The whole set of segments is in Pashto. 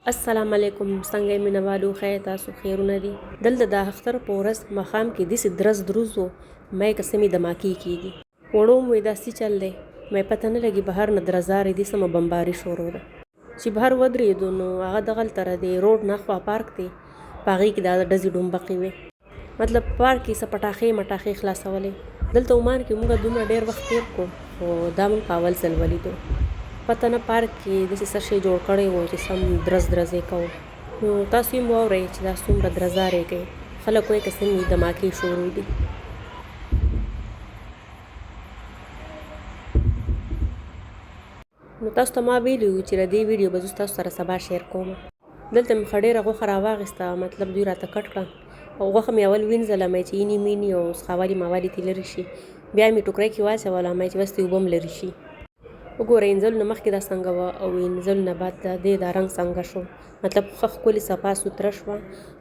السلام علیکم، څنګه یې مینوالو؟ خیر تاسو خیرونه دي؟ دلته د اختر په ورځ ماښام کې داسې درز دروز و مې که څه مې دماکې کېږي. وړو مې وایي دا څه چل دی؟ مې پته نه لګي بهر نه درزارې دي سمه بمباري شروع ده. چې بهر ودرېدو نو هغه دغلته د روډ نه خوا پارک دی، په هغې کې دا ډزې ډومبقې وې. مطلب پارک کې څه پټاخې مټاخې خلاصولې. دلته عمان کې موږ دومره ډېر وخت تېر کړو خو دا موږ په اول ځل ولیدو. پته نه پارک کې داسې څه شی جوړ کړی و چې سم درز درزې کوو. نو تاسو یې واورئ چې دا څومره درزارې کوي. خلک وایي که څنګه دماکې شروع دي. نو تاسو ته ما ویلي وو چې د دې ویډیو به زه تاسو سره سبا شیر کوم. دلته مې ښه ډېره غوښه راواخیسته، مطلب دوی راته کټ کړه او غوښه مې اول وینځله مې چې اینې مینې او سخاولي ماولې ترې لرې شي. بیا مې ټوکرۍ کې واچوله مې چې بس ترې اوبه هم لرې شي. وګورئ انځلو نه مخکې دا څنګه وه او انځلو نه بعد د دې دا رنګ څنګه شو. مطلب ښه ښکلې صفا سوتره شوه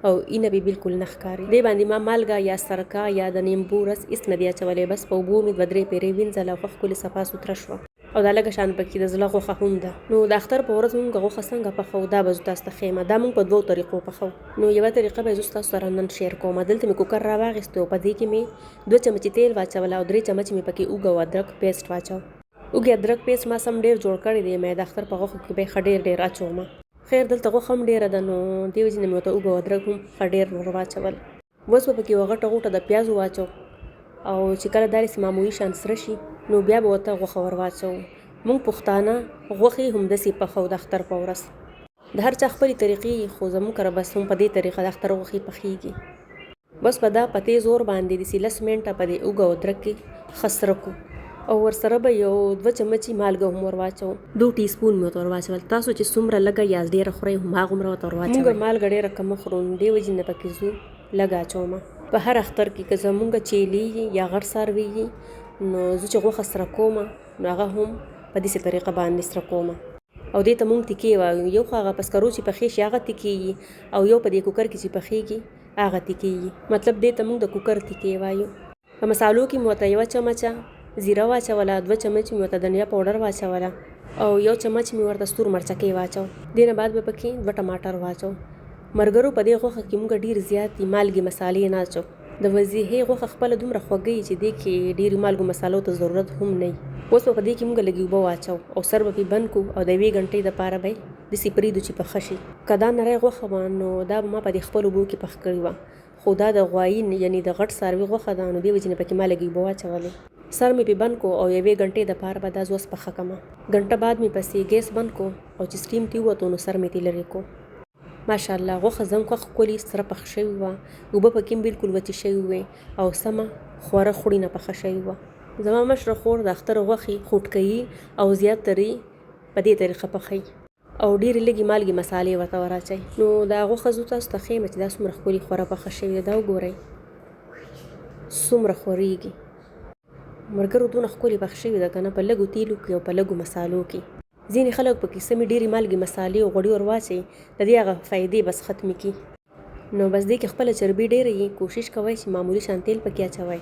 او اینه به بالکل نه ښکاري. دې باندې ما مالګه یا سرکه یا د نیمبو رس هېڅ نه دی اچولی، بس په اوبو مې 2-3 پیرې وینځله او ښه ښکلې صفا سوتره شوه او دا لږه شان پکې د زړه غوښه هم ده. نو د اختر په ورځ مونږ غوښه څنګه پخوو دا به زه تاسو ته ښیم. دا مونږ په 2 طریقو پخوو. نو یوه طریقه به یې زه تاسو سره نن شیر کوم. دلته مې کوکر راواخیستو او په دې کې مې 2 چمچې تیل واچوله او 3 چمچې مې پکې اوږه او ادرک پیسټ واچو. اوږې ادرک پیسټ ما سم ډېر جوړ کړی دی، مې د اختر په غوښو کې به یې ښه ډېر اچومه. خیر دلته غوښه هم ډېره ده نو دې وجې نه مې ورته اوږه او ادرک هم ښه ډېر ور واچول. اوس به پکې یوه غټه غوټه د پیازو واچو او چې کله دا داسې معمولي شان سره شي نو بیا به ورته غوښه ور واچوو. مونږ پښتانه غوښې همداسې پخوو د اختر په ورځ. د هر چا خپلې طریقې خو زموږ کره بس هم په دې طریقه د اختر غوښې پخېږي. بس په دا په تیز اور باندې داسې 10 منټه په دې اوږه او ادرک کې ښه سره کړو او ورسره به یو 2 چمچې مالګه هم ور واچوو. 2 ټي سپون مې ورته ور واچول. تاسو چې څومره لږه یا ډېره خورئ هماغومره ورته ور واچوئ. مونږ مالګه ډېره کمه خورو نو دې وجې نه پکې زه لږه اچومه. په هر اختر کې که زمونږ چیلې یا غټ څاروي وي نو زه چې غوښه سره کومه نو هغه هم په داسې طریقه باندې سره کومه او دې ته مونږ تکې وایو. یو خو هغه په سکرو چې پخې شي هغه تکې وي او یو په دې کوکر کې چې پخېږي هغه تکې وي. مطلب دې ته مونږ د کوکر تکې وایو. په مسالو کې مې ورته 1 چمچه زیره واچوله، 2 چمچې مې ورته دنیا پاوډر واچوله او 1 چمچ مې ورته سور مرچکې واچو. دې نه بعد به پکې 2 ټماټر واچو. مرګرو په دې غوښه کې مونږ ډېر زیاتې مالګې مسالې نه اچو. د وزیحې غوښه خپله دومره خوږه وي چې دې کې ډېرې مالګو مسالو ته ضرورت هم نه وي. اوس به په دې کې مونږ لږې اوبه واچو او سر به پرې بند کړو او د 1 غنټې دپاره به یې داسې پرېږدو چې پخه شي. که دا نری غوښه وه نو دا به ما په دې خپلو اوبو کې پخ کړې وه، خو دا د غوایي یعنې د غټ څاروي غوښه ده نو دې وجې نه پکې ما لږې اوبه واچولې. سر مې پرې بند کړو او 1 غنټې دپاره به دا زه اوس پخه کړمه. غنټه بعد مې پسې ګیس بند کړو او چې سټیم ترې ووتو نو سر مې ترې لرې کړو. ماشاءالله غوښه زموږ ښه ښکلې سره پخ شوې وه، اوبه پکې هم بالکل وچې شوې وې او سمه خوره خوړي نه پخه شوې وه. زما مشره خور د اختر غوښې خوټکوي او زیاترې په دې طریقه پخوي او ډېرې لږې مالګې مسالې ورته ور اچوي. نو دا غوښه زه تاسو ته ښیم چې دا څومره ښکلې خوره پخه شوې ده. دا وګورئ څومره خورېږي. ملګرو دونه ښکلې پخ شوې ده که نه، په لږو تیلو کې او په لږو مسالو کې. ځینې خلک پکې سمې ډېرې مالګې مسالې او غوړي ور واچوي د دې هغه فایدې بس ختمې کړي. نو بس دې کې خپله چربي ډېره وي، کوشش کوئ چې معمولي شان تیل پکې اچوئ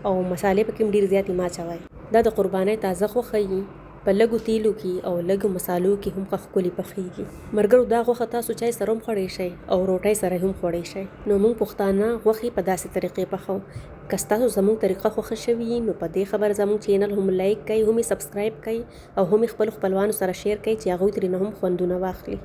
او مسالې پکې هم ډېرې زیاتې مه اچوئ. دا د قربانۍ تازه غوښه وي، په لږو تیلو کې او لږو مسالو کې هم ښه ښکلې پخېږي. ملګرو دا غوښه تاسو چای سره هم خوړی شئ او روټۍ سره هم خوړی شئ. نو موږ پښتانه غوښې په داسې طریقې پخوو. که ستاسو زموږ طریقه خوښه شوي نو په دې خبره زموږ چینل هم لایک کړئ، هم یې سبسکرایب کړئ او هم یې خپلو خپلوانو سره شیر کړئ چې هغوی ترې نه هم خوندونه واخلي.